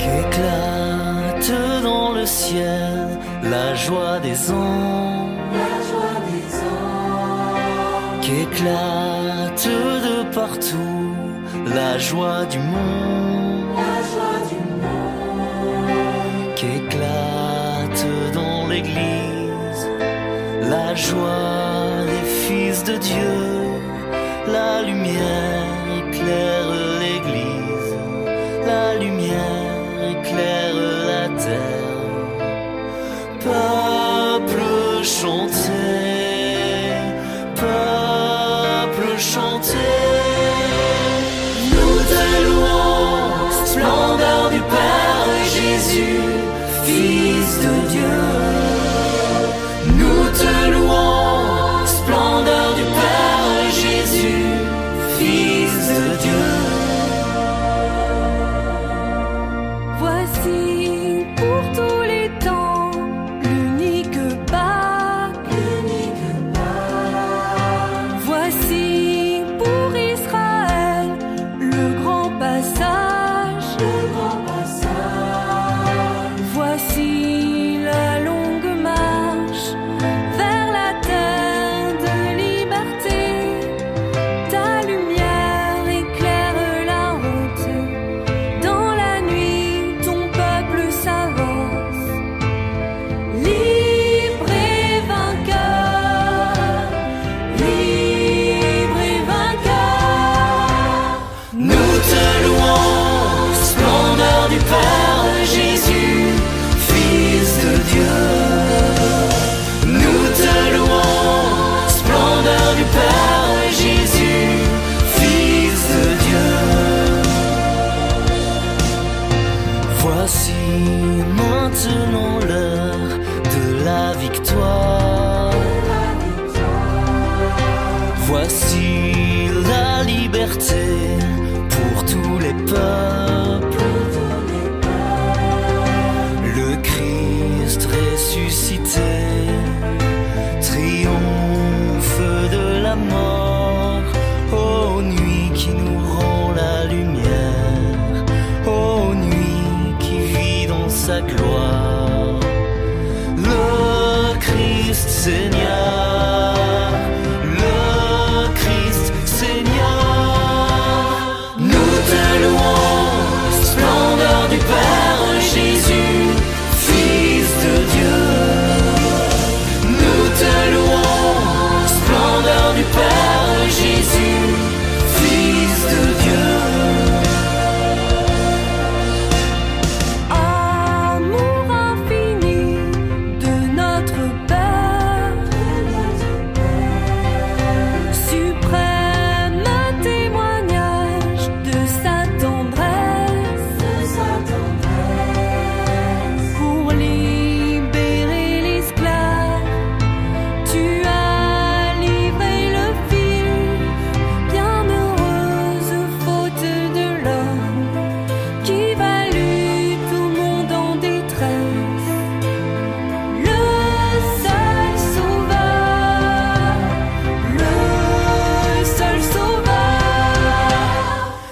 qu'éclate dans le ciel la joie des anges, qu'éclate de partout la joie du monde, qu'éclate dans l'église la joie des fils de Dieu, la lumière éclaire l'église, la lumière éclaire la terre. Peuple chantez, peuple chantez, nous te louons, splendeur du Père Jésus, Fils de Dieu. Nous te louons, splendeur du Père Jésus, Fils de Dieu. Voici pour tous les temps l'unique Pâques. Voici pour Israël le grand passage. Voici la longue marche vers la terre de liberté. Ta lumière éclaire la route. Dans la nuit, ton peuple s'avance. Libre et vainqueur, libre et vainqueur. Nous te louons, splendeur du Père Jésus, Fils de Dieu. Nous te louons, splendeur du Père Jésus, Fils de Dieu. Voici maintenant l'heure de la victoire. Voici la liberté pour tous les peuples. Le Christ ressuscité triomphe de la mort. Ô nuit qui nous rend la lumière, ô nuit qui vit dans sa gloire. Le Christ Seigneur, le Christ Seigneur. Nous te louons, splendeur du Père Jésus, Fils de Dieu. Nous te louons, splendeur du Père Jésus, Fils de Dieu. Amour infini de notre Père, suprême témoignage de sa tendresse, pour libérer l'esclave, tu as livré le fil. Bienheureuse faute de l'homme qui valut tout monde en détresse. Le seul sauveur, le seul sauveur.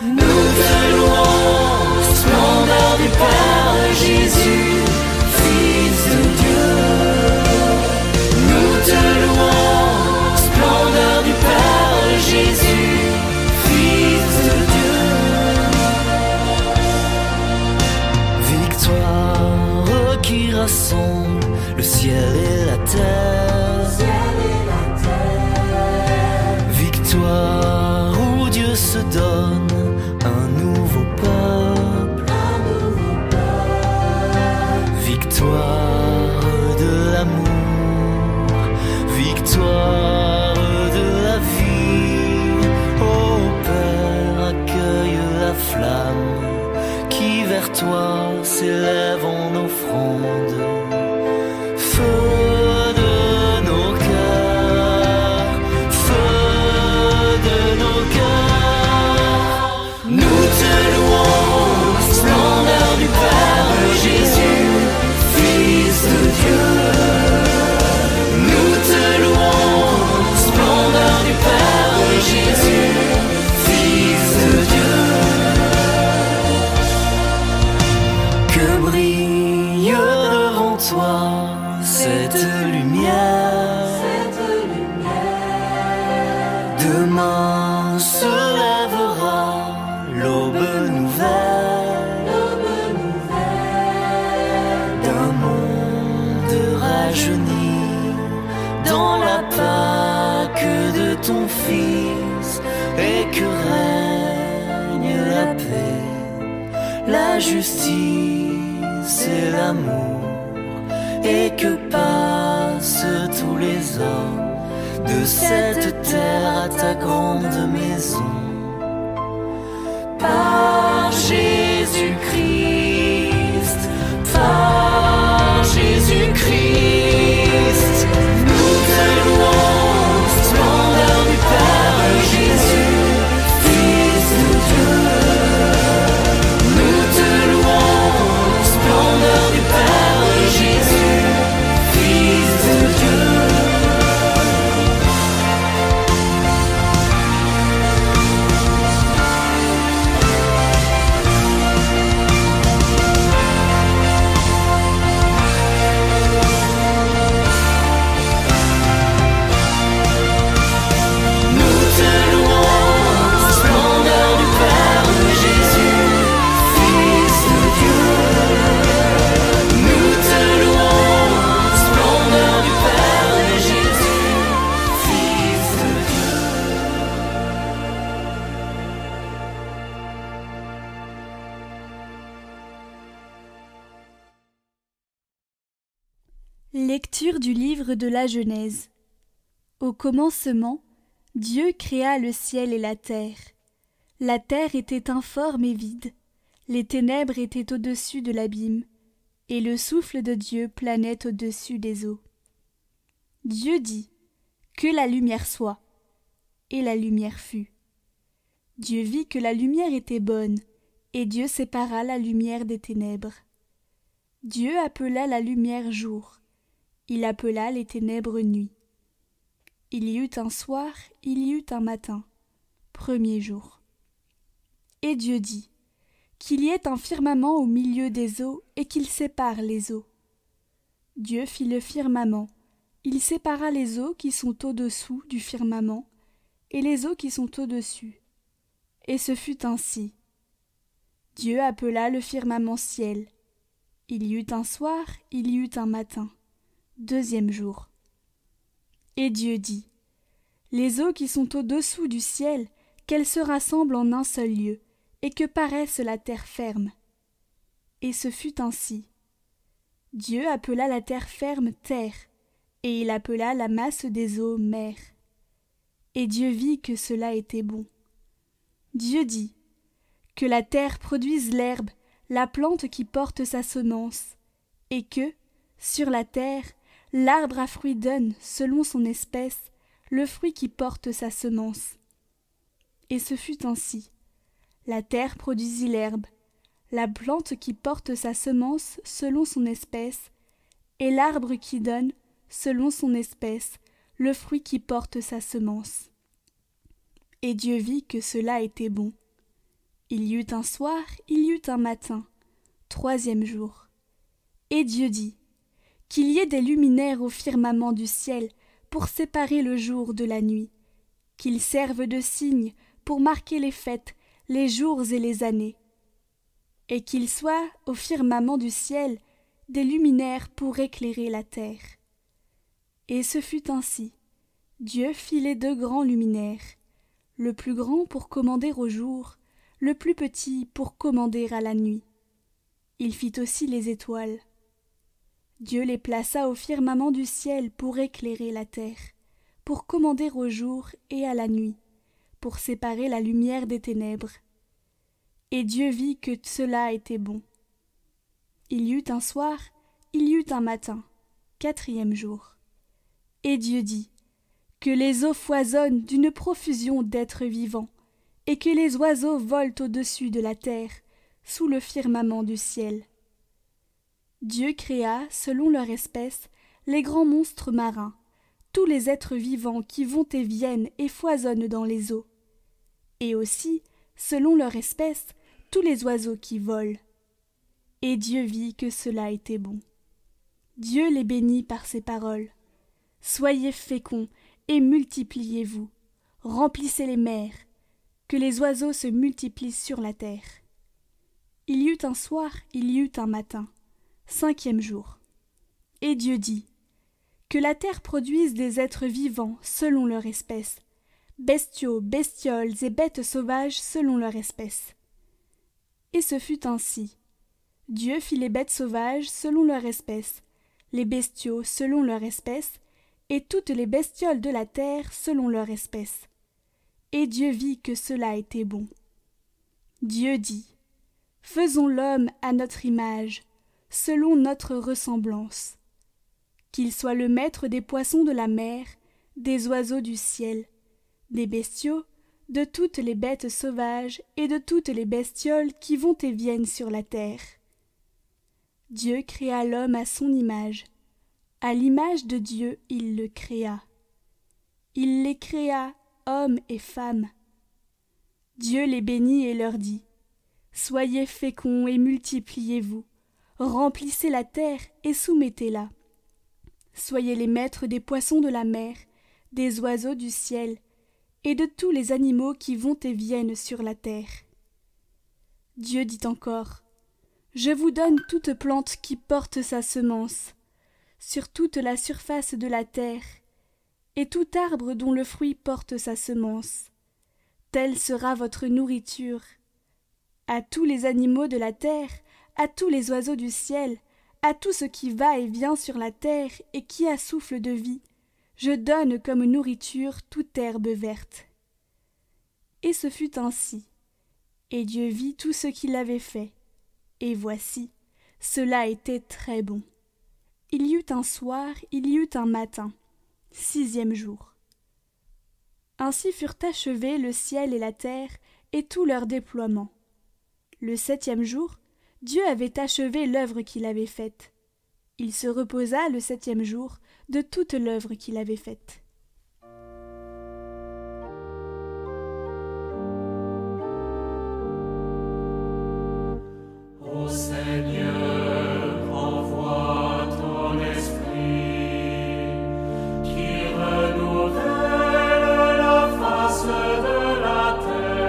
Nous te louons, splendeur du Père Jésus, Fils de Dieu. Nous te louons, splendeur du Père Jésus, Fils de Dieu. Victoire qui rassemble le ciel et la terre. Victoire où Dieu se donne un nouveau peuple. Victoire de l'amour, victoire de la vie. Ô Père, accueille la flamme qui vers toi s'élève en offrande. Feu de nos cœurs, feu de nos cœurs. Nous te louons, splendeur du Père Jésus, Fils de Dieu. Nous te louons, splendeur du Père Jésus, Fils de Dieu. cette lumière. Demain se lèvera l'aube nouvelle d'un monde rajeuni dans la Pâque de ton Fils, et que règne la paix, la justice et l'amour, et que passent tous les hommes de cette terre à ta grande maison. Par Jésus-Christ, par Jésus-Christ, nous te louons, splendeur du Père Jésus, Fils de Dieu. Nous te louons, splendeur du Père Jésus, Fils de Dieu. Lecture du livre de la Genèse. Au commencement, Dieu créa le ciel et la terre. La terre était informe et vide, les ténèbres étaient au-dessus de l'abîme, et le souffle de Dieu planait au-dessus des eaux. Dieu dit : que la lumière soit, et la lumière fut. Dieu vit que la lumière était bonne, et Dieu sépara la lumière des ténèbres. Dieu appela la lumière jour, il appela les ténèbres nuit. Il y eut un soir, il y eut un matin, premier jour. Et Dieu dit : qu'il y ait un firmament au milieu des eaux et qu'il sépare les eaux. Dieu fit le firmament, il sépara les eaux qui sont au-dessous du firmament et les eaux qui sont au-dessus. Et ce fut ainsi. Dieu appela le firmament ciel. Il y eut un soir, il y eut un matin, deuxième jour. Et Dieu dit : les eaux qui sont au-dessous du ciel, qu'elles se rassemblent en un seul lieu, et que paraisse la terre ferme. Et ce fut ainsi. Dieu appela la terre ferme terre, et il appela la masse des eaux mer. Et Dieu vit que cela était bon. Dieu dit : que la terre produise l'herbe, la plante qui porte sa semence, et que, sur la terre, l'arbre à fruits donne, selon son espèce, le fruit qui porte sa semence. Et ce fut ainsi. La terre produisit l'herbe, la plante qui porte sa semence selon son espèce, et l'arbre qui donne, selon son espèce, le fruit qui porte sa semence. Et Dieu vit que cela était bon. Il y eut un soir, il y eut un matin, troisième jour. Et Dieu dit : qu'il y ait des luminaires au firmament du ciel pour séparer le jour de la nuit, qu'ils servent de signes pour marquer les fêtes, les jours et les années, et qu'il soit au firmament du ciel des luminaires pour éclairer la terre. Et ce fut ainsi. Dieu fit les deux grands luminaires, le plus grand pour commander au jour, le plus petit pour commander à la nuit. Il fit aussi les étoiles. Dieu les plaça au firmament du ciel pour éclairer la terre, pour commander au jour et à la nuit, pour séparer la lumière des ténèbres. Et Dieu vit que cela était bon. Il y eut un soir, il y eut un matin, quatrième jour. Et Dieu dit : que les eaux foisonnent d'une profusion d'êtres vivants, et que les oiseaux volent au-dessus de la terre, sous le firmament du ciel. Dieu créa, selon leur espèce, les grands monstres marins, tous les êtres vivants qui vont et viennent et foisonnent dans les eaux, et aussi, selon leur espèce, tous les oiseaux qui volent. Et Dieu vit que cela était bon. Dieu les bénit par ces paroles. Soyez féconds et multipliez-vous, remplissez les mers, que les oiseaux se multiplient sur la terre. Il y eut un soir, il y eut un matin, 5e jour. Et Dieu dit, que la terre produise des êtres vivants selon leur espèce, bestiaux, bestioles et bêtes sauvages selon leur espèce. Et ce fut ainsi. Dieu fit les bêtes sauvages selon leur espèce, les bestiaux selon leur espèce, et toutes les bestioles de la terre selon leur espèce. Et Dieu vit que cela était bon. Dieu dit, faisons l'homme à notre image, selon notre ressemblance. Qu'il soit le maître des poissons de la mer, des oiseaux du ciel, des bestiaux, de toutes les bêtes sauvages et de toutes les bestioles qui vont et viennent sur la terre. Dieu créa l'homme à son image. À l'image de Dieu, il le créa. Il les créa, hommes et femmes. Dieu les bénit et leur dit, soyez féconds et multipliez-vous, remplissez la terre et soumettez-la. Soyez les maîtres des poissons de la mer, des oiseaux du ciel, et de tous les animaux qui vont et viennent sur la terre. Dieu dit encore, je vous donne toute plante qui porte sa semence, sur toute la surface de la terre, et tout arbre dont le fruit porte sa semence. Telle sera votre nourriture. À tous les animaux de la terre, à tous les oiseaux du ciel, à tout ce qui va et vient sur la terre et qui a souffle de vie, je donne comme nourriture toute herbe verte. Et ce fut ainsi. Et Dieu vit tout ce qu'il avait fait. Et voici, cela était très bon. Il y eut un soir, il y eut un matin, 6e jour. Ainsi furent achevés le ciel et la terre et tout leur déploiement. Le 7e jour, Dieu avait achevé l'œuvre qu'il avait faite. Il se reposa le 7e jour de toute l'œuvre qu'il avait faite. Ô Seigneur, envoie ton esprit qui renouvelle la face de la terre.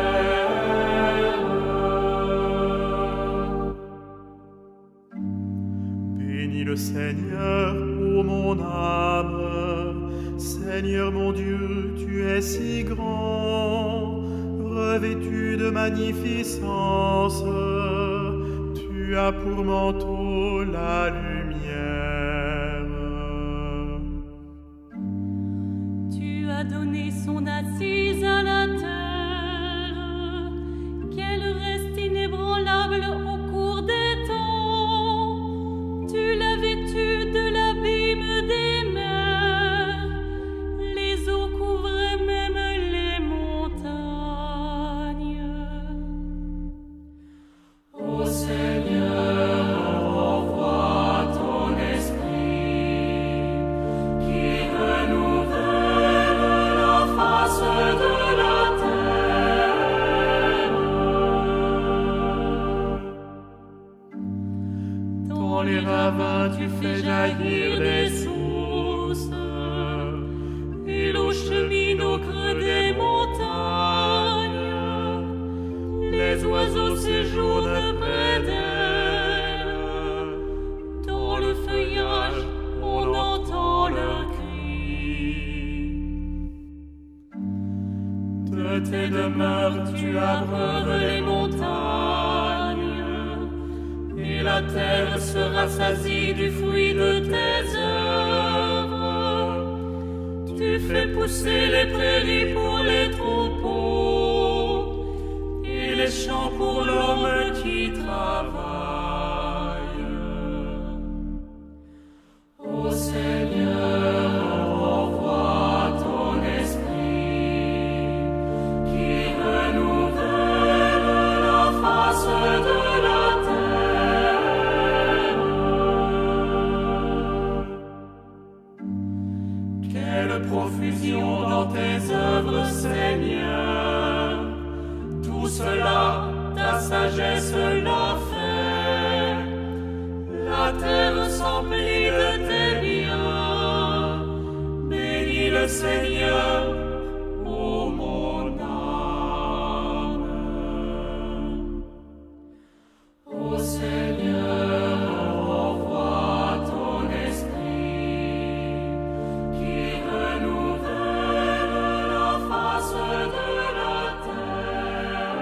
Bénis le Seigneur, ô mon âme. Seigneur mon Dieu, tu es si grand, revêtu de magnificence. Tu as pour manteau la lumière. Tu as donné son assise à la terre, qu'elle reste inébranlable au cours des temps. Tu l'as vêtue de l'abîme des mers, les eaux couvraient même les montagnes. Ô Seigneur, envoie ton esprit qui renouvelle la face de la terre. Dans les ravins tu fais jaillir des sources, et l'eau chemine au creux des montagnes. Les oiseaux séjournent près d'elle. Dans le feuillage, on entend leurs cris. De tes demeures, tu abreuves les montagnes, et la terre se rassasie du fruit de tes œuvres. Tu fais pousser les prairies pour les troupeaux, et les champs pour l'homme qui travaille. Ô Seigneur, envoie ton esprit qui renouvelle la face de la terre. Quelle profusion dans tes œuvres, Seigneur! Tout cela, ta sagesse l'a fait. La terre s'emplit de le Seigneur, ô mon âme. Ô Seigneur, envoie ton esprit, qui renouvelle la face de la terre.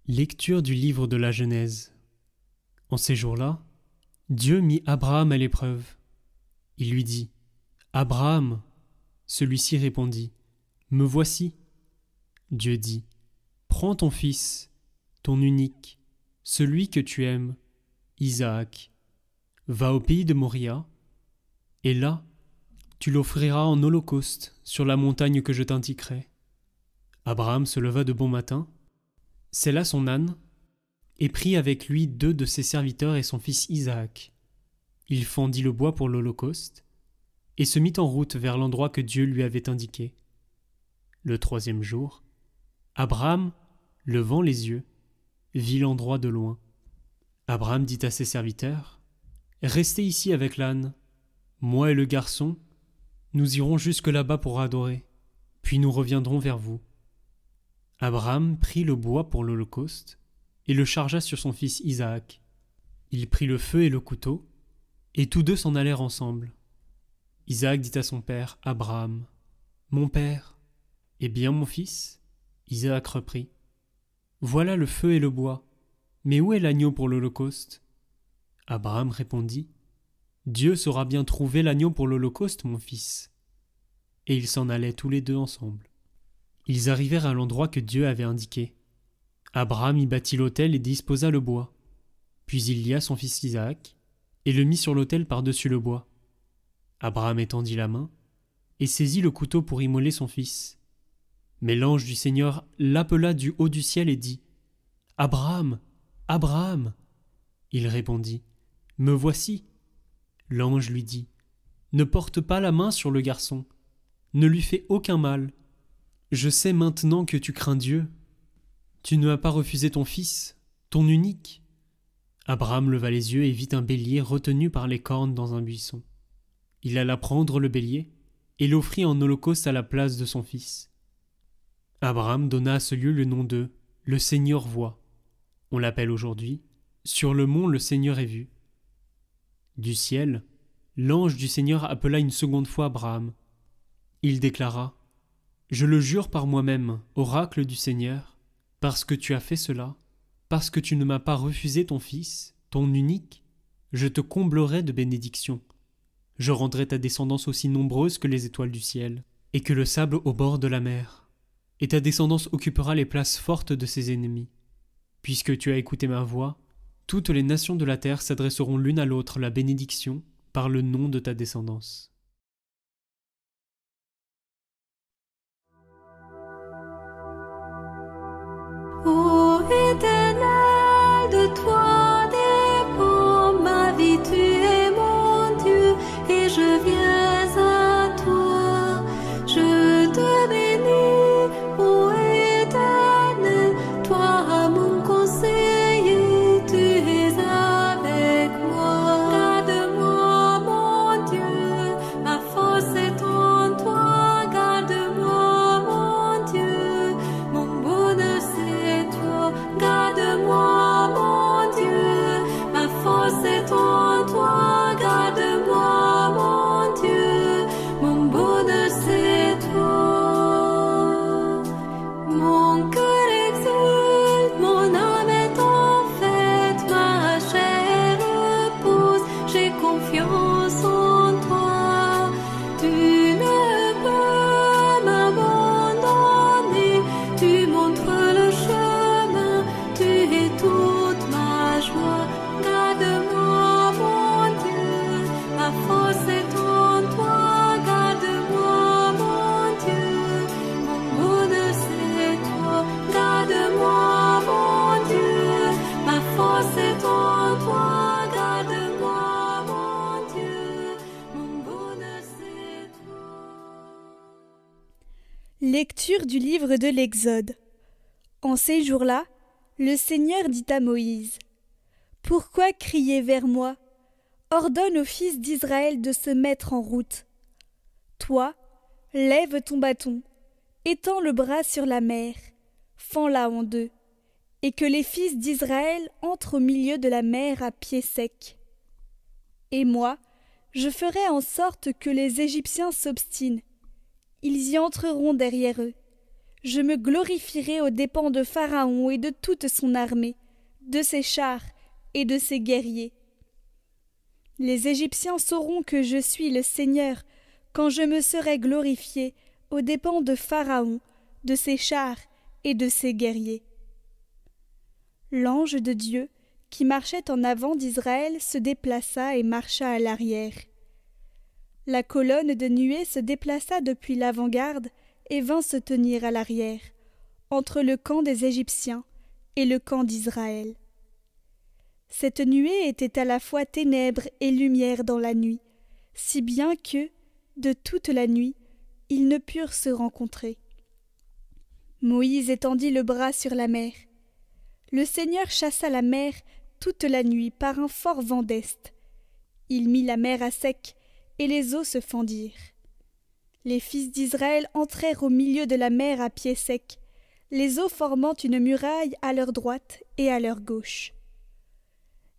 Lecture du livre de la Genèse. En ces jours-là, Dieu mit Abraham à l'épreuve. Il lui dit : « Abraham !» Celui-ci répondit : « Me voici. » Dieu dit : « Prends ton fils, ton unique, celui que tu aimes, Isaac. Va au pays de Moria, et là, tu l'offriras en holocauste sur la montagne que je t'indiquerai. » Abraham se leva de bon matin, sella son âne, et prit avec lui 2 de ses serviteurs et son fils Isaac. Il fendit le bois pour l'holocauste, et se mit en route vers l'endroit que Dieu lui avait indiqué. Le 3e jour, Abraham, levant les yeux, vit l'endroit de loin. Abraham dit à ses serviteurs : « Restez ici avec l'âne. Moi et le garçon, nous irons jusque là-bas pour adorer, puis nous reviendrons vers vous. » Abraham prit le bois pour l'holocauste et le chargea sur son fils Isaac. Il prit le feu et le couteau, et tous 2 s'en allèrent ensemble. Isaac dit à son père, Abraham : « Mon père !» « Eh bien, mon fils ?» Isaac reprit : « Voilà le feu et le bois, mais où est l'agneau pour l'holocauste ?» Abraham répondit : « Dieu saura bien trouver l'agneau pour l'holocauste, mon fils. » Et ils s'en allaient tous les 2 ensemble. Ils arrivèrent à l'endroit que Dieu avait indiqué. Abraham y bâtit l'autel et disposa le bois. Puis il lia son fils Isaac et le mit sur l'autel par-dessus le bois. Abraham étendit la main et saisit le couteau pour immoler son fils. Mais l'ange du Seigneur l'appela du haut du ciel et dit : « Abraham, Abraham !» Il répondit : « Me voici. » L'ange lui dit : « Ne porte pas la main sur le garçon, ne lui fais aucun mal. Je sais maintenant que tu crains Dieu. Tu ne m'as pas refusé ton fils, ton unique. » Abraham leva les yeux et vit un bélier retenu par les cornes dans un buisson. Il alla prendre le bélier et l'offrit en holocauste à la place de son fils. Abraham donna à ce lieu le nom de « Le Seigneur voit ». On l'appelle aujourd'hui « Sur le mont le Seigneur est vu ». Du ciel, l'ange du Seigneur appela une seconde fois Abraham. Il déclara : « Je le jure par moi-même, oracle du Seigneur, parce que tu as fait cela, parce que tu ne m'as pas refusé ton fils, ton unique, je te comblerai de bénédictions. Je rendrai ta descendance aussi nombreuse que les étoiles du ciel, et que le sable au bord de la mer. Et ta descendance occupera les places fortes de ses ennemis. Puisque tu as écouté ma voix, toutes les nations de la terre s'adresseront l'une à l'autre la bénédiction par le nom de ta descendance. » Ô Éternel, de toi dépend ma vie, tu es mon Dieu, et je viens à toi. Je te bénis, ô Éternel, toi mon conseiller, tu es avec moi. Garde-moi, mon Dieu, ma force est en toi, garde-moi, mon Dieu, mon bonheur c'est toi. Garde-moi, mon Dieu, ma force est en toi. Garde-moi, mon Dieu, mon bonheur c'est toi. Mon cœur exulte, mon âme est en fête, ma chair repose, j'ai confiance en toi. Tu ne peux m'abandonner, tu montres le chemin, tu es toute ma joie. Garde-moi, mon Dieu, ma force est en toi. Garde-moi, mon Dieu, mon bonheur c'est toi. Garde-moi, mon Dieu, ma force est en toi. Garde-moi, mon Dieu, mon bonheur c'est toi. Lecture du livre de l'Exode. En ces jours-là, le Seigneur dit à Moïse : « Pourquoi crier vers moi? Ordonne aux fils d'Israël de se mettre en route. Toi, lève ton bâton, étends le bras sur la mer, fends-la en deux, et que les fils d'Israël entrent au milieu de la mer à pied sec. Et moi, je ferai en sorte que les Égyptiens s'obstinent. Ils y entreront derrière eux. Je me glorifierai aux dépens de Pharaon et de toute son armée, de ses chars et de ses guerriers. Les Égyptiens sauront que je suis le Seigneur quand je me serai glorifié aux dépens de Pharaon, de ses chars et de ses guerriers. L'ange de Dieu, qui marchait en avant d'Israël, se déplaça et marcha à l'arrière. La colonne de nuée se déplaça depuis l'avant-garde et vint se tenir à l'arrière, entre le camp des Égyptiens et le camp d'Israël. Cette nuée était à la fois ténèbres et lumière dans la nuit, si bien que, de toute la nuit, ils ne purent se rencontrer. Moïse étendit le bras sur la mer. Le Seigneur chassa la mer toute la nuit par un fort vent d'est. Il mit la mer à sec, et les eaux se fendirent. Les fils d'Israël entrèrent au milieu de la mer à pied sec, les eaux formant une muraille à leur droite et à leur gauche.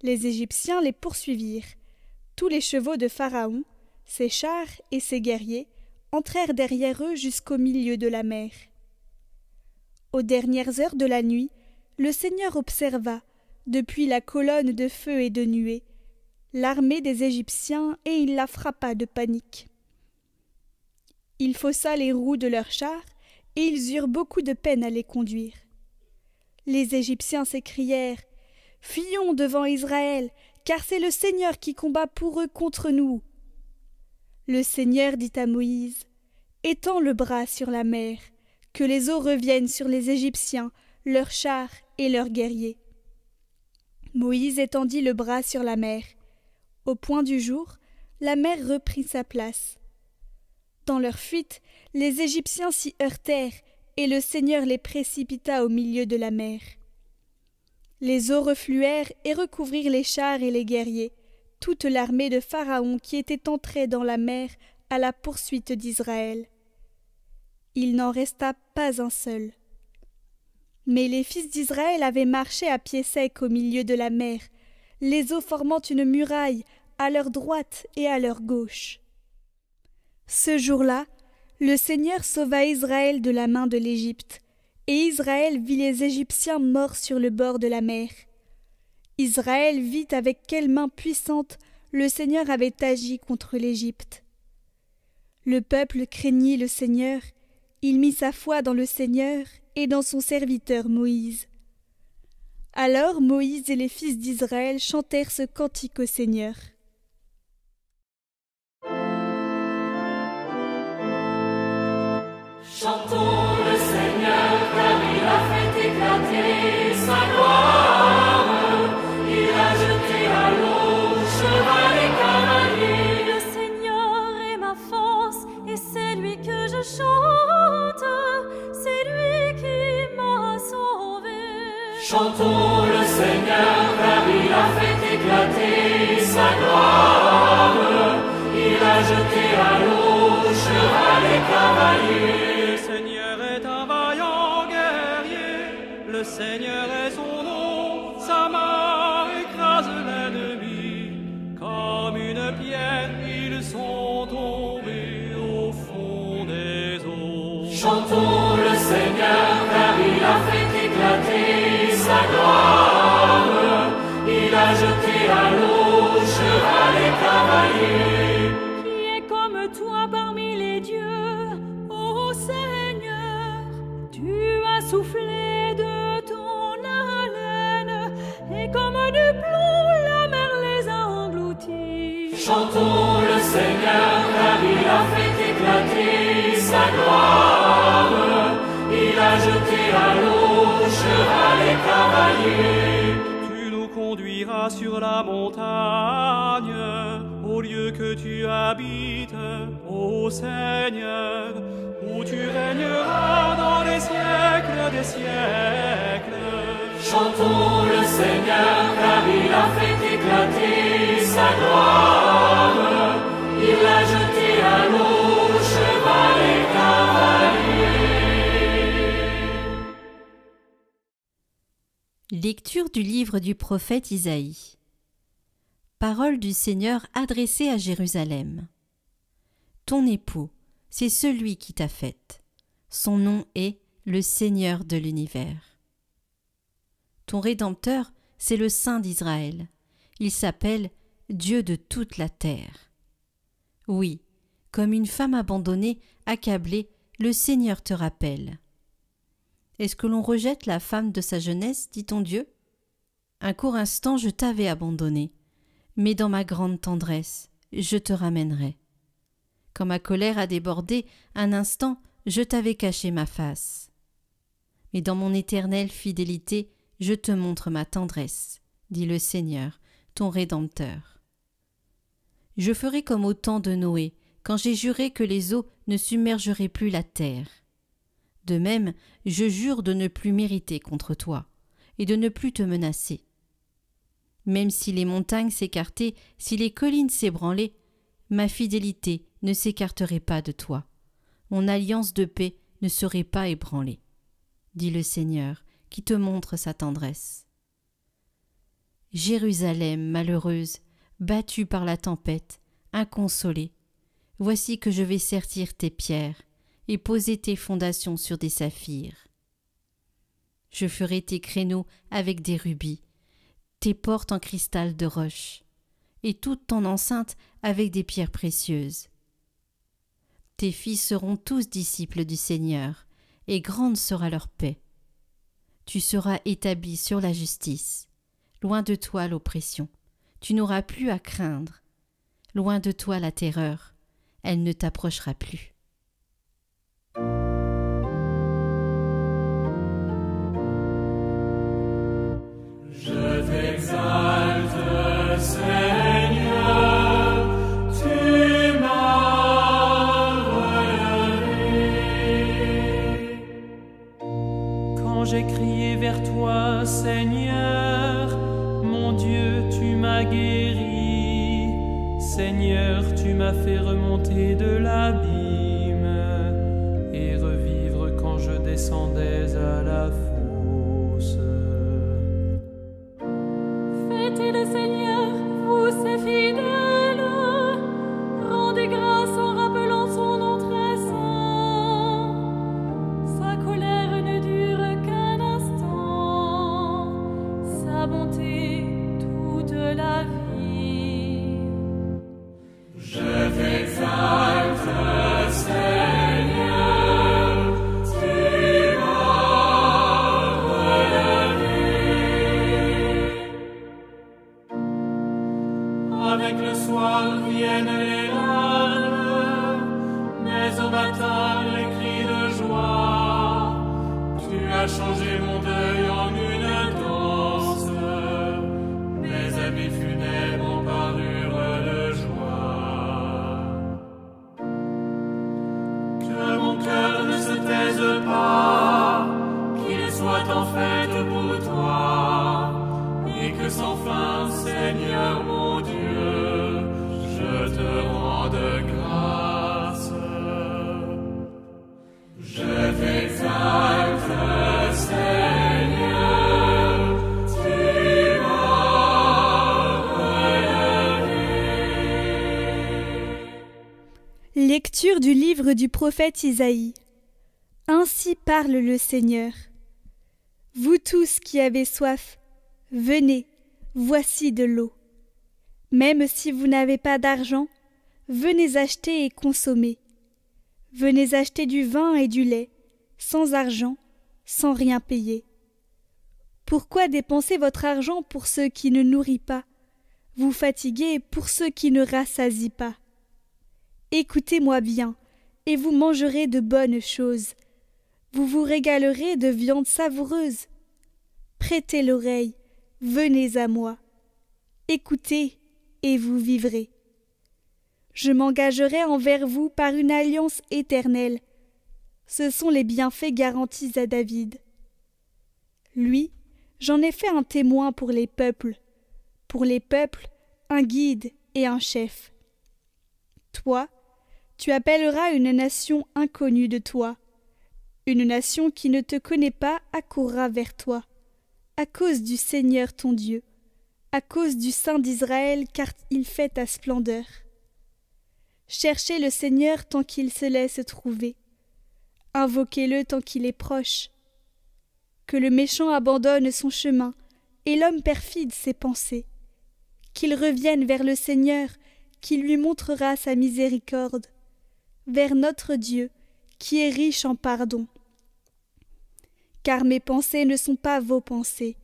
Les Égyptiens les poursuivirent. Tous les chevaux de Pharaon, ses chars et ses guerriers entrèrent derrière eux jusqu'au milieu de la mer. Aux dernières heures de la nuit, le Seigneur observa, depuis la colonne de feu et de nuée, l'armée des Égyptiens et il la frappa de panique. Il faussa les roues de leurs chars et ils eurent beaucoup de peine à les conduire. Les Égyptiens s'écrièrent « Fuyons devant Israël, car c'est le Seigneur qui combat pour eux contre nous. » Le Seigneur dit à Moïse « Étends le bras sur la mer, que les eaux reviennent sur les Égyptiens, leurs chars et leurs guerriers. » Moïse étendit le bras sur la mer. Au point du jour, la mer reprit sa place. Dans leur fuite, les Égyptiens s'y heurtèrent, et le Seigneur les précipita au milieu de la mer. Les eaux refluèrent et recouvrirent les chars et les guerriers, toute l'armée de Pharaon qui était entrée dans la mer à la poursuite d'Israël. Il n'en resta pas un seul. Mais les fils d'Israël avaient marché à pied sec au milieu de la mer, les eaux formant une muraille à leur droite et à leur gauche. Ce jour-là, le Seigneur sauva Israël de la main de l'Égypte, et Israël vit les Égyptiens morts sur le bord de la mer. Israël vit avec quelle main puissante le Seigneur avait agi contre l'Égypte. Le peuple craignit le Seigneur, il mit sa foi dans le Seigneur et dans son serviteur Moïse. Alors Moïse et les fils d'Israël chantèrent ce cantique au Seigneur. Chantons le Seigneur, car il a fait éclater sa gloire. Il a jeté à l'eau cheval et cavalier. Le Seigneur est ma force et c'est lui que je chante. C'est lui qui m'a sauvé. Chantons le Seigneur, car il a fait éclater sa gloire. Il a jeté à l'eau cheval et cavalier. Le Seigneur est son nom, sa main écrase l'ennemi. Comme une pierre, ils sont tombés au fond des eaux. Chantons le Seigneur, car il a fait éclater sa gloire. Il a jeté à l'eau cheval et cavalier. Qui est comme toi parmi les dieux, ô Seigneur? Tu as soufflé comme du plomb, la mer les a engloutis. Chantons le Seigneur, car il a fait éclater sa gloire. Il a jeté à l'eau cheval et cavalier. Tu nous conduiras sur la montagne, au lieu que tu habites, ô Seigneur, où tu régneras dans les siècles des siècles. Chantons le Seigneur, car il a fait éclaté sa gloire. Il l'a jeté à l'eau, cheval et cavalier. Lecture du livre du prophète Isaïe. Parole du Seigneur adressée à Jérusalem. Ton époux, c'est celui qui t'a faite. Son nom est le Seigneur de l'univers. Ton Rédempteur, c'est le Saint d'Israël. Il s'appelle Dieu de toute la terre. Oui, comme une femme abandonnée, accablée, le Seigneur te rappelle. Est-ce que l'on rejette la femme de sa jeunesse, dit ton Dieu? Un court instant je t'avais abandonné, mais dans ma grande tendresse, je te ramènerai. Quand ma colère a débordé, un instant, je t'avais caché ma face. Mais dans mon éternelle fidélité, je te montre ma tendresse, dit le Seigneur, ton Rédempteur. Je ferai comme au temps de Noé, quand j'ai juré que les eaux ne submergeraient plus la terre. De même, je jure de ne plus m'irriter contre toi, et de ne plus te menacer. Même si les montagnes s'écartaient, si les collines s'ébranlaient, ma fidélité ne s'écarterait pas de toi. Mon alliance de paix ne serait pas ébranlée, dit le Seigneur, qui te montre sa tendresse. Jérusalem, malheureuse, battue par la tempête, inconsolée, voici que je vais sertir tes pierres et poser tes fondations sur des saphirs. Je ferai tes créneaux avec des rubis, tes portes en cristal de roche, et toute ton enceinte avec des pierres précieuses. Tes fils seront tous disciples du Seigneur, et grande sera leur paix. Tu seras établi sur la justice, loin de toi l'oppression, tu n'auras plus à craindre, loin de toi la terreur, elle ne t'approchera plus. Je t'exalte, Seigneur, tu m'as relevé. Quand j'ai crié vers toi, Seigneur, mon Dieu, tu m'as guéri. Seigneur, tu m'as fait remonter de l'abîme et revivre quand je descendais à la fosse. Fêtez le Seigneur, vous ses fidèles, rendez grâce en rappelant son nom très saint. Sa colère ne dure qu'un instant, sa bonté toute la vie. Je t'exalte, Seigneur, tu m'as relevé. Avec le soir viennent les larmes, mais au matin les cris de joie. Tu as changé mon deuil en une danse, mes amis funèbres parurent de joie. Que mon cœur ne se taise pas, qu'il soit en fête pour toi, et que sans fin, Seigneur mon Dieu, je te rende grâce. Je t'exalte, Seigneur, tu m'as relevé. Lecture du livre du prophète Isaïe. Ainsi parle le Seigneur. Vous tous qui avez soif, venez, voici de l'eau. Même si vous n'avez pas d'argent, venez acheter et consommer. Venez acheter du vin et du lait, sans argent, sans rien payer. Pourquoi dépenser votre argent pour ceux qui ne nourrissent pas, vous fatiguer pour ceux qui ne rassasient pas? Écoutez-moi bien, et vous mangerez de bonnes choses. Vous vous régalerez de viande savoureuse. Prêtez l'oreille, venez à moi. Écoutez, et vous vivrez. Je m'engagerai envers vous par une alliance éternelle. Ce sont les bienfaits garantis à David. Lui, j'en ai fait un témoin pour les peuples, pour les peuples, un guide et un chef. Toi, tu appelleras une nation inconnue de toi. Une nation qui ne te connaît pas accourra vers toi, à cause du Seigneur ton Dieu, à cause du Saint d'Israël, car il fait ta splendeur. Cherchez le Seigneur tant qu'il se laisse trouver. Invoquez-le tant qu'il est proche. Que le méchant abandonne son chemin et l'homme perfide ses pensées. Qu'il revienne vers le Seigneur, qui lui montrera sa miséricorde, vers notre Dieu, qui est riche en pardon. Car mes pensées ne sont pas vos pensées,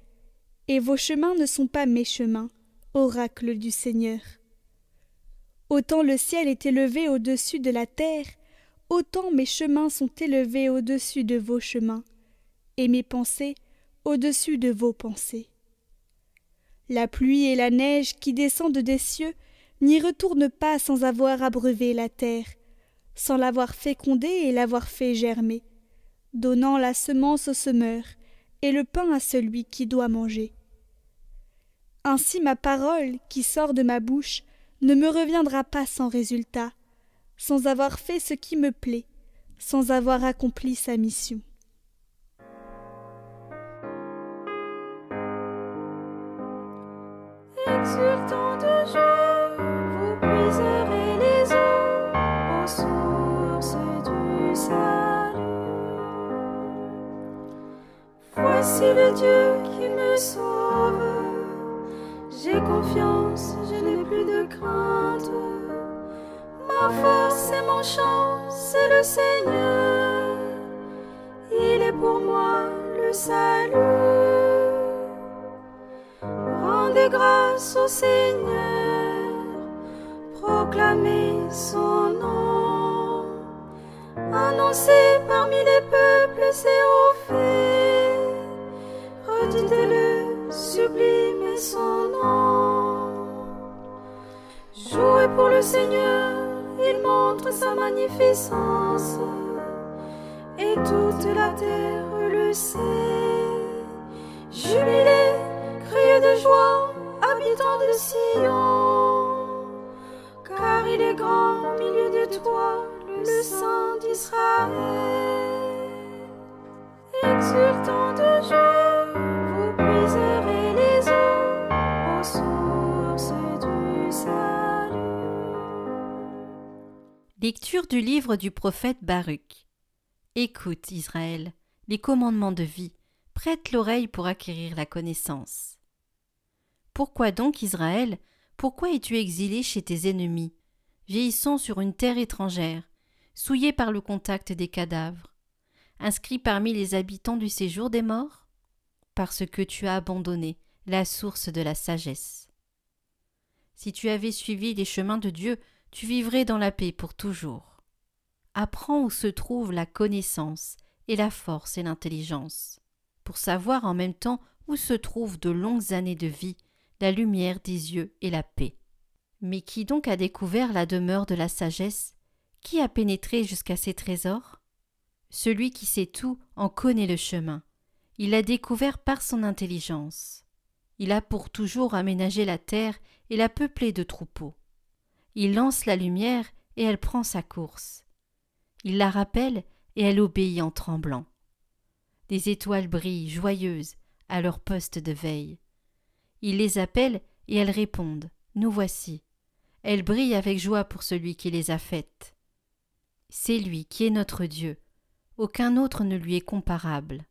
et vos chemins ne sont pas mes chemins, oracle du Seigneur. Autant le ciel est élevé au-dessus de la terre, autant mes chemins sont élevés au-dessus de vos chemins, et mes pensées au-dessus de vos pensées. La pluie et la neige qui descendent des cieux n'y retournent pas sans avoir abreuvé la terre, sans l'avoir fécondée et l'avoir fait germer, donnant la semence au semeur et le pain à celui qui doit manger. Ainsi ma parole qui sort de ma bouche ne me reviendra pas sans résultat, sans avoir fait ce qui me plaît, sans avoir accompli sa mission. Exultant de joie, vous puiserez les eaux aux sources du salut. Voici le Dieu qui me sauve. J'ai confiance, je n'ai plus de crainte. Ma force et mon chant, c'est le Seigneur. Il est pour moi le salut. Rendez grâce au Seigneur, proclamez son nom. Annoncez parmi les peuples ses hauts faits. Redites-le, sublimez son nom. Jouez pour le Seigneur, il montre sa magnificence, et toute la terre le sait. Jubilez, criez de joie, habitants de Sion, car il est grand au milieu de toi, le Saint d'Israël. Exultant de joie, vous puiserez les eaux aux sources du salut. Lecture du livre du prophète Baruch. Écoute, Israël, les commandements de vie, prête l'oreille pour acquérir la connaissance. Pourquoi donc, Israël, pourquoi es-tu exilé chez tes ennemis, vieillissant sur une terre étrangère, souillé par le contact des cadavres, inscrit parmi les habitants du séjour des morts? Parce que tu as abandonné la source de la sagesse. Si tu avais suivi les chemins de Dieu, tu vivrais dans la paix pour toujours. Apprends où se trouve la connaissance et la force et l'intelligence, pour savoir en même temps où se trouvent de longues années de vie, la lumière des yeux et la paix. Mais qui donc a découvert la demeure de la sagesse? Qui a pénétré jusqu'à ses trésors? Celui qui sait tout en connaît le chemin. Il l'a découvert par son intelligence. Il a pour toujours aménagé la terre et l'a peuplée de troupeaux. Il lance la lumière et elle prend sa course. Il la rappelle et elle obéit en tremblant. Des étoiles brillent, joyeuses, à leur poste de veille. Il les appelle et elles répondent « Nous voici ». Elles brillent avec joie pour celui qui les a faites. C'est lui qui est notre Dieu. Aucun autre ne lui est comparable.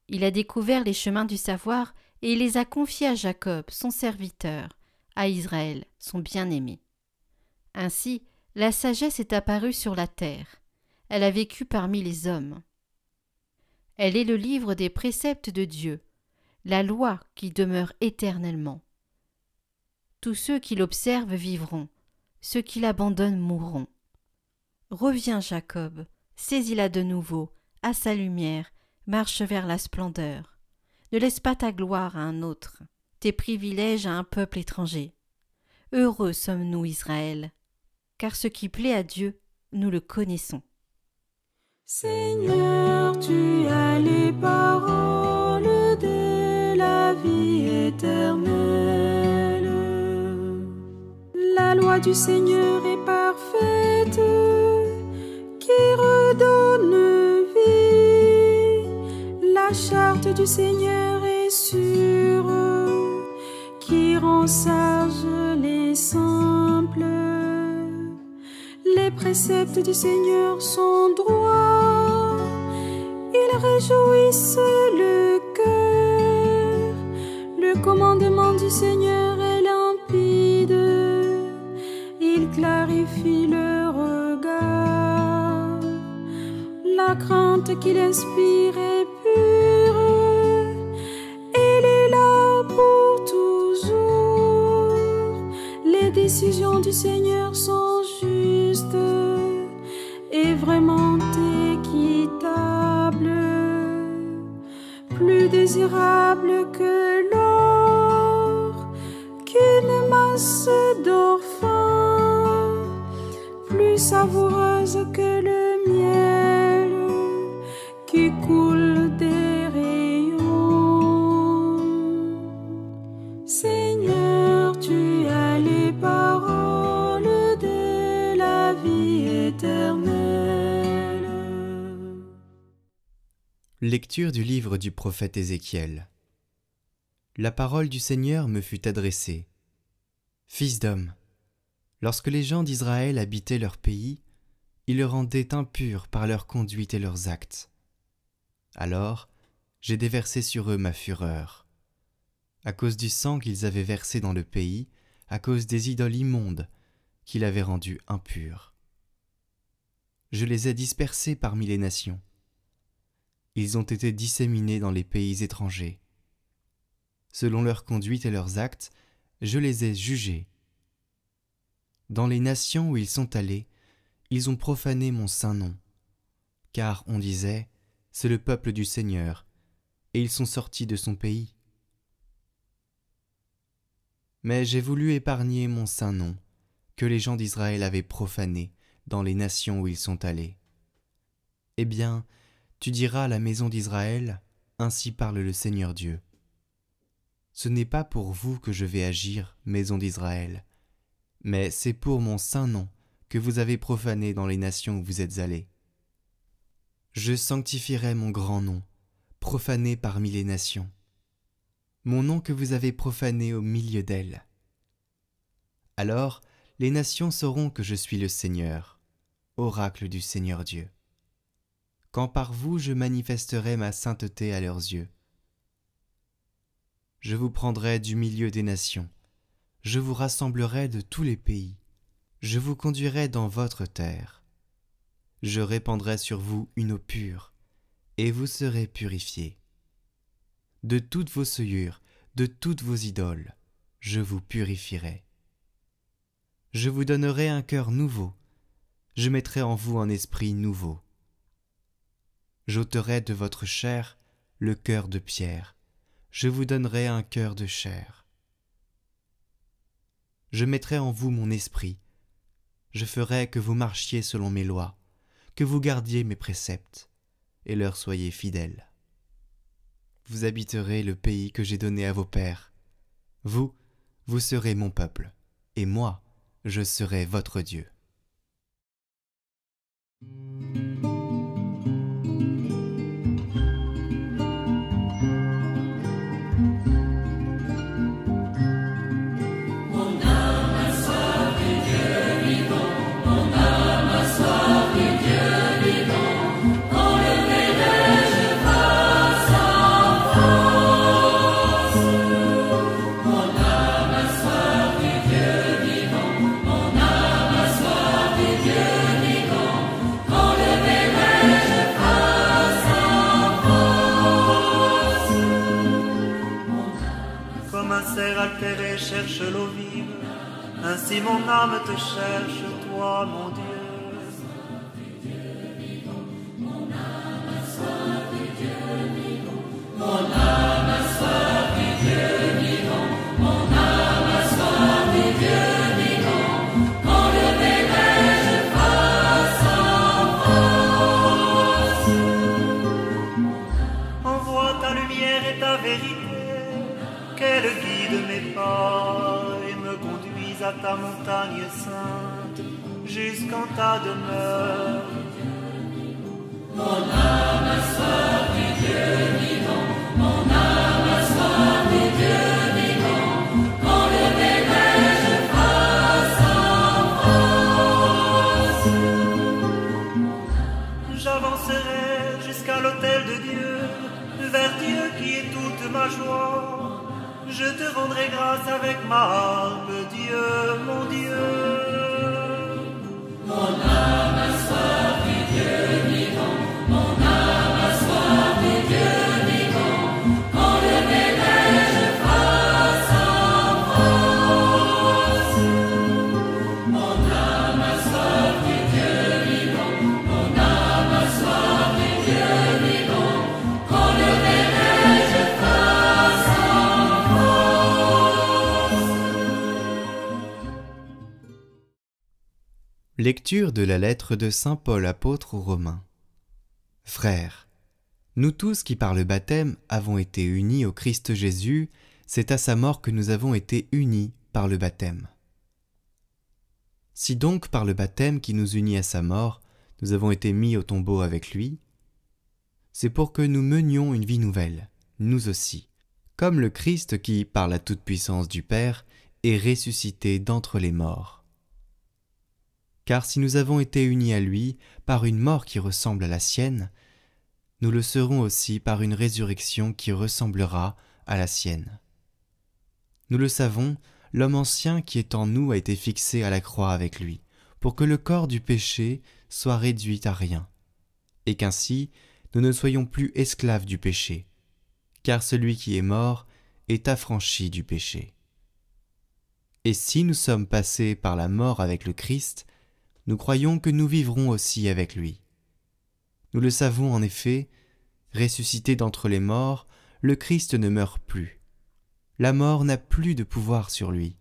Il a découvert les chemins du savoir et il les a confiés à Jacob, son serviteur, à Israël, son bien-aimé. Ainsi, la sagesse est apparue sur la terre. Elle a vécu parmi les hommes. Elle est le livre des préceptes de Dieu, la loi qui demeure éternellement. Tous ceux qui l'observent vivront, ceux qui l'abandonnent mourront. Reviens, Jacob, saisis-la de nouveau, à sa lumière, marche vers la splendeur. Ne laisse pas ta gloire à un autre, tes privilèges à un peuple étranger. Heureux sommes-nous, Israël, car ce qui plaît à Dieu, nous le connaissons. Seigneur, tu as les paroles de la vie éternelle. loi du Seigneur est parfaite, qui redonne vie. La charte du Seigneur est sûre, qui rend sages les simples. Les préceptes du Seigneur sont droits, ils réjouissent le cœur. Le commandement du Seigneur est limpide, il clarifie le regard. La crainte qu'il inspire est pure, elle est là pour toujours. Les décisions du Seigneur sont justes et vraiment équitables, plus désirables que l'or, qu'une masse d'or fin, plus savoureuse que le miel qui coule des rayons. Seigneur, tu as les paroles de la vie éternelle. Lecture du livre du prophète Ézéchiel. La parole du Seigneur me fut adressée. Fils d'homme, lorsque les gens d'Israël habitaient leur pays, ils le rendaient impur par leur conduite et leurs actes. Alors, j'ai déversé sur eux ma fureur. À cause du sang qu'ils avaient versé dans le pays, à cause des idoles immondes qu'il avait rendues impures. Je les ai dispersés parmi les nations. Ils ont été disséminés dans les pays étrangers. Selon leur conduite et leurs actes, je les ai jugés. Dans les nations où ils sont allés, ils ont profané mon saint nom, car on disait, c'est le peuple du Seigneur, et ils sont sortis de son pays. Mais j'ai voulu épargner mon saint nom, que les gens d'Israël avaient profané dans les nations où ils sont allés. Eh bien, tu diras à la maison d'Israël, ainsi parle le Seigneur Dieu. Ce n'est pas pour vous que je vais agir, maison d'Israël, mais c'est pour mon saint nom que vous avez profané dans les nations où vous êtes allés. Je sanctifierai mon grand nom, profané parmi les nations, mon nom que vous avez profané au milieu d'elles. Alors les nations sauront que je suis le Seigneur, oracle du Seigneur Dieu, quand par vous je manifesterai ma sainteté à leurs yeux. Je vous prendrai du milieu des nations, je vous rassemblerai de tous les pays, je vous conduirai dans votre terre. Je répandrai sur vous une eau pure, et vous serez purifiés. De toutes vos souillures, de toutes vos idoles, je vous purifierai. Je vous donnerai un cœur nouveau, je mettrai en vous un esprit nouveau. J'ôterai de votre chair le cœur de pierre, je vous donnerai un cœur de chair. Je mettrai en vous mon esprit, je ferai que vous marchiez selon mes lois, que vous gardiez mes préceptes, et leur soyez fidèles. Vous habiterez le pays que j'ai donné à vos pères. Vous serez mon peuple, et moi, je serai votre Dieu. Altéré cherche l'eau vive, ainsi mon âme te cherche, toi mon Dieu. Mon âme a soif du Dieu vivant, mon âme a soif du Dieu vivant, mon âme a soif du Dieu vivant, quand le verrai-je face à face. Envoie ta lumière et ta vérité, qu'elle guide mes pas et me conduise à ta montagne sainte, jusqu'en ta demeure. Mon âme a soif du Dieu vivant, mon âme a soif du Dieu vivant, quand le ménage face à face. J'avancerai jusqu'à l'autel de Dieu, vers Dieu qui est toute ma joie. Je te rendrai grâce avec ma harpe, Dieu, mon Dieu. Mon âme a soif du Dieu vivant, mon âme a soif du Dieu vivant, quand le ménage face à face. Mon âme a soif du Dieu vivant, mon âme a soif du Dieu vivant, quand le ménage face à face. Lecture de la lettre de saint Paul apôtre aux Romains. Frères, nous tous qui par le baptême avons été unis au Christ Jésus, c'est à sa mort que nous avons été unis par le baptême. Si donc par le baptême qui nous unit à sa mort, nous avons été mis au tombeau avec lui, c'est pour que nous menions une vie nouvelle, nous aussi, comme le Christ qui, par la toute-puissance du Père, est ressuscité d'entre les morts. Car si nous avons été unis à lui par une mort qui ressemble à la sienne, nous le serons aussi par une résurrection qui ressemblera à la sienne. Nous le savons, l'homme ancien qui est en nous a été fixé à la croix avec lui, pour que le corps du péché soit réduit à rien, et qu'ainsi nous ne soyons plus esclaves du péché, car celui qui est mort est affranchi du péché. Et si nous sommes passés par la mort avec le Christ, nous croyons que nous vivrons aussi avec lui. Nous le savons en effet, ressuscité d'entre les morts, le Christ ne meurt plus. La mort n'a plus de pouvoir sur lui.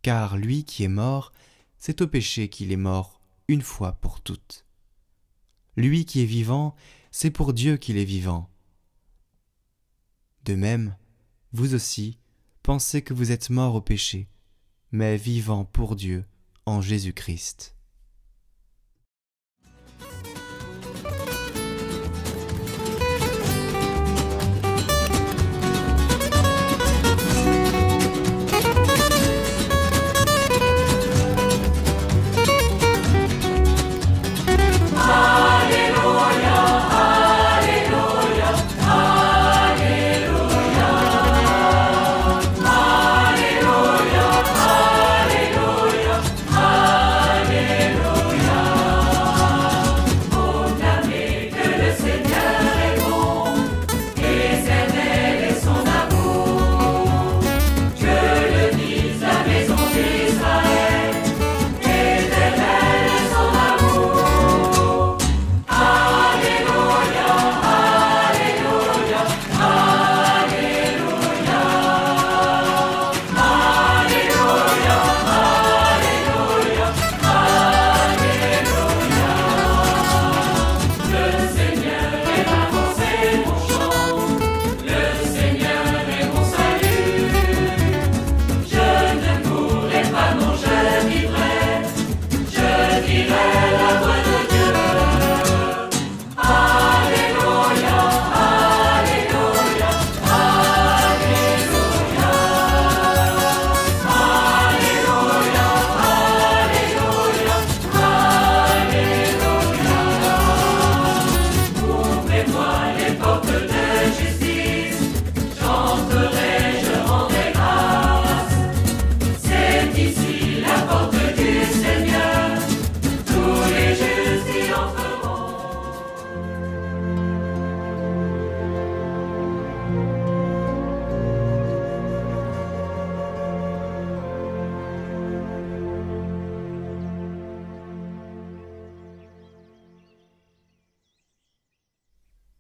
Car lui qui est mort, c'est au péché qu'il est mort une fois pour toutes. Lui qui est vivant, c'est pour Dieu qu'il est vivant. De même, vous aussi, pensez que vous êtes morts au péché, mais vivants pour Dieu en Jésus-Christ.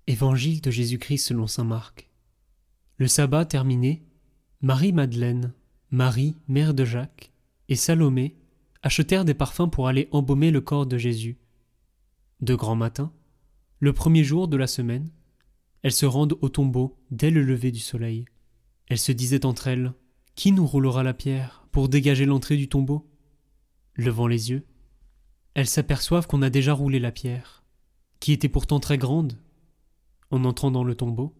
Évangile de Jésus-Christ selon saint Marc. Le sabbat terminé, Marie-Madeleine, Marie, mère de Jacques, et Salomé achetèrent des parfums pour aller embaumer le corps de Jésus. De grand matin, le premier jour de la semaine, elles se rendent au tombeau dès le lever du soleil. Elles se disaient entre elles, Qui nous roulera la pierre pour dégager l'entrée du tombeau ? Levant les yeux, elles s'aperçoivent qu'on a déjà roulé la pierre, qui était pourtant très grande. En entrant dans le tombeau,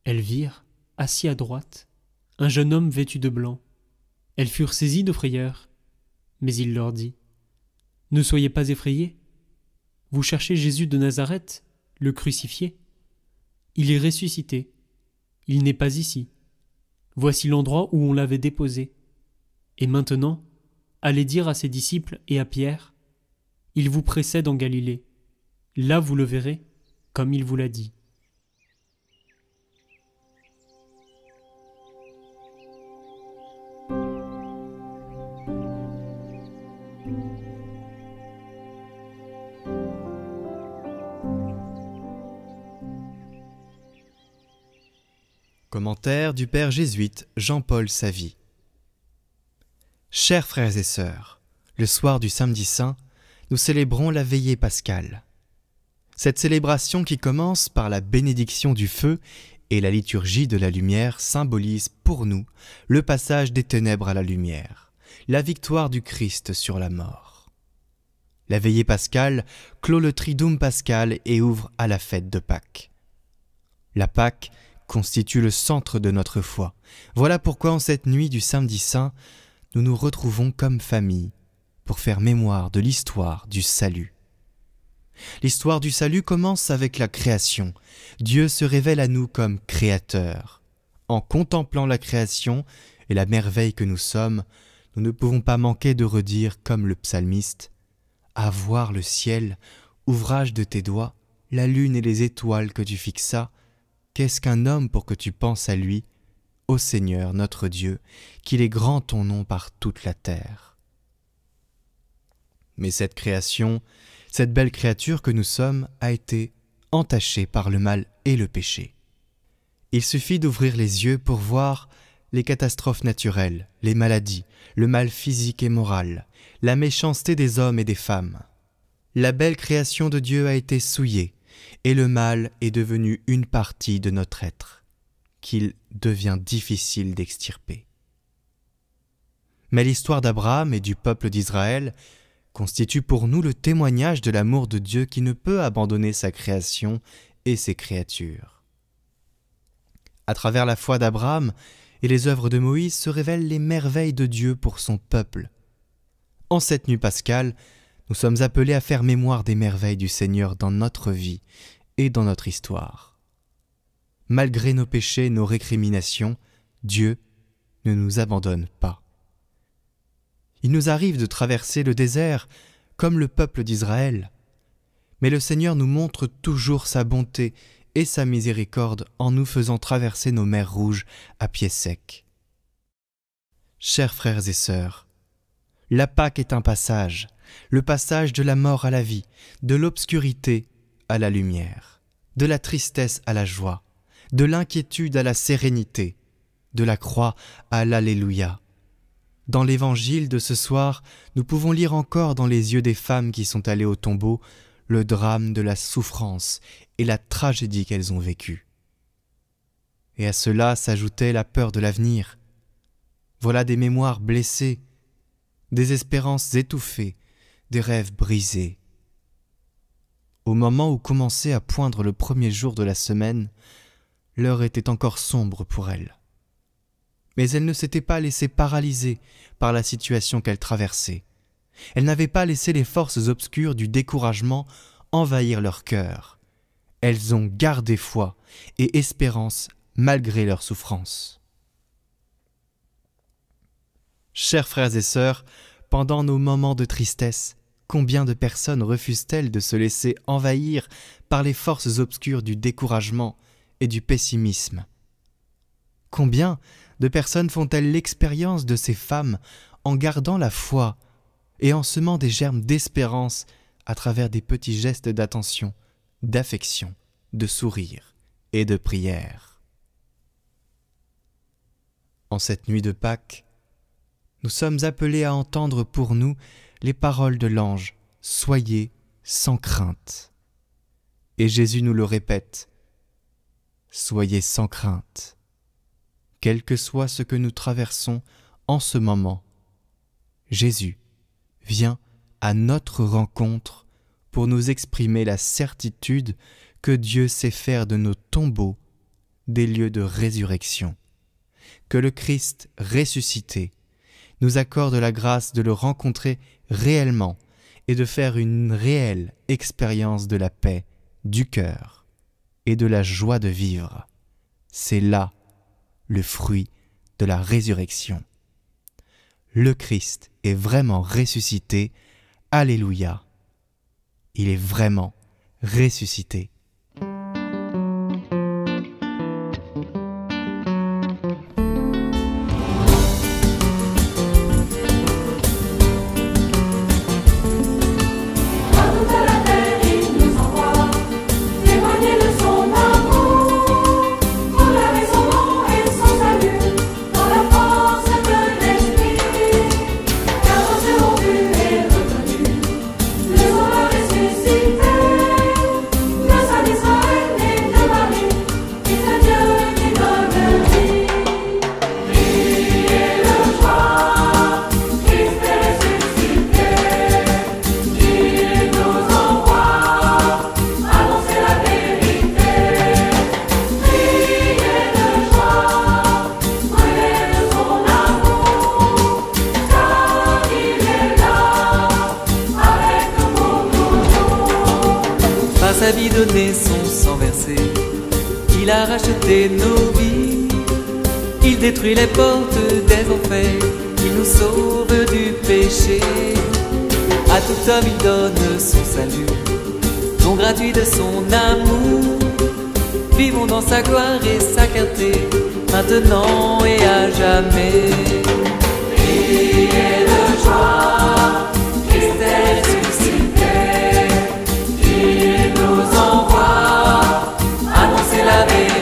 elles virent, assis à droite, un jeune homme vêtu de blanc. Elles furent saisies de frayeur, mais il leur dit : « Ne soyez pas effrayés. Vous cherchez Jésus de Nazareth, le crucifié. Il est ressuscité. Il n'est pas ici. Voici l'endroit où on l'avait déposé. Et maintenant, allez dire à ses disciples et à Pierre : il vous précède en Galilée. Là vous le verrez, comme il vous l'a dit. » Commentaire du père jésuite Jean-Paul Savy. Chers frères et sœurs, le soir du samedi saint, nous célébrons la veillée pascale. Cette célébration qui commence par la bénédiction du feu et la liturgie de la lumière symbolise pour nous le passage des ténèbres à la lumière, la victoire du Christ sur la mort. La veillée pascale clôt le Triduum pascal et ouvre à la fête de Pâques. La Pâque constitue le centre de notre foi. Voilà pourquoi en cette nuit du samedi saint, nous nous retrouvons comme famille pour faire mémoire de l'histoire du salut. L'histoire du salut commence avec la création. Dieu se révèle à nous comme créateur. En contemplant la création et la merveille que nous sommes, nous ne pouvons pas manquer de redire comme le psalmiste : « À voir le ciel, ouvrage de tes doigts, la lune et les étoiles que tu fixas, qu'est-ce qu'un homme pour que tu penses à lui, ô Seigneur notre Dieu, qu'il est grand ton nom par toute la terre. » Mais cette création, cette belle créature que nous sommes, a été entachée par le mal et le péché. Il suffit d'ouvrir les yeux pour voir les catastrophes naturelles, les maladies, le mal physique et moral, la méchanceté des hommes et des femmes. La belle création de Dieu a été souillée, et le mal est devenu une partie de notre être, qu'il devient difficile d'extirper. Mais l'histoire d'Abraham et du peuple d'Israël constitue pour nous le témoignage de l'amour de Dieu qui ne peut abandonner sa création et ses créatures. À travers la foi d'Abraham et les œuvres de Moïse se révèlent les merveilles de Dieu pour son peuple. En cette nuit pascale, nous sommes appelés à faire mémoire des merveilles du Seigneur dans notre vie et dans notre histoire. Malgré nos péchés, nos récriminations, Dieu ne nous abandonne pas. Il nous arrive de traverser le désert comme le peuple d'Israël, mais le Seigneur nous montre toujours sa bonté et sa miséricorde en nous faisant traverser nos mers rouges à pied sec. Chers frères et sœurs, la Pâque est un passage, le passage de la mort à la vie, de l'obscurité à la lumière, de la tristesse à la joie, de l'inquiétude à la sérénité, de la croix à l'Alléluia. Dans l'évangile de ce soir, nous pouvons lire encore dans les yeux des femmes qui sont allées au tombeau le drame de la souffrance et la tragédie qu'elles ont vécue. Et à cela s'ajoutait la peur de l'avenir. Voilà des mémoires blessées, des espérances étouffées, des rêves brisés. Au moment où commençait à poindre le premier jour de la semaine, l'heure était encore sombre pour elles. Mais elle ne s'était pas laissée paralyser par la situation qu'elle traversait. Elle n'avait pas laissé les forces obscures du découragement envahir leur cœur. Elles ont gardé foi et espérance malgré leur souffrance. Chers frères et sœurs, pendant nos moments de tristesse, combien de personnes refusent-elles de se laisser envahir par les forces obscures du découragement et du pessimisme? Combien de personnes font-elles l'expérience de ces femmes en gardant la foi et en semant des germes d'espérance à travers des petits gestes d'attention, d'affection, de sourire et de prière? En cette nuit de Pâques, nous sommes appelés à entendre pour nous les paroles de l'ange « Soyez sans crainte ». Et Jésus nous le répète « Soyez sans crainte ». quel que soit ce que nous traversons en ce moment. Jésus vient à notre rencontre pour nous exprimer la certitude que Dieu sait faire de nos tombeaux des lieux de résurrection, que le Christ ressuscité nous accorde la grâce de le rencontrer réellement et de faire une réelle expérience de la paix du cœur et de la joie de vivre. C'est là le fruit de la résurrection. Le Christ est vraiment ressuscité. Alléluia. Il est vraiment ressuscité. Sa vie donnée, son sang versé, il a racheté nos vies. Il détruit les portes des enfers, il nous sauve du péché. À tout homme il donne son salut, don gratuit de son amour. Vivons dans sa gloire et sa clarté, maintenant et à jamais. Priez de joie, Christ est ressuscité. Il nous envoie annoncer la vérité.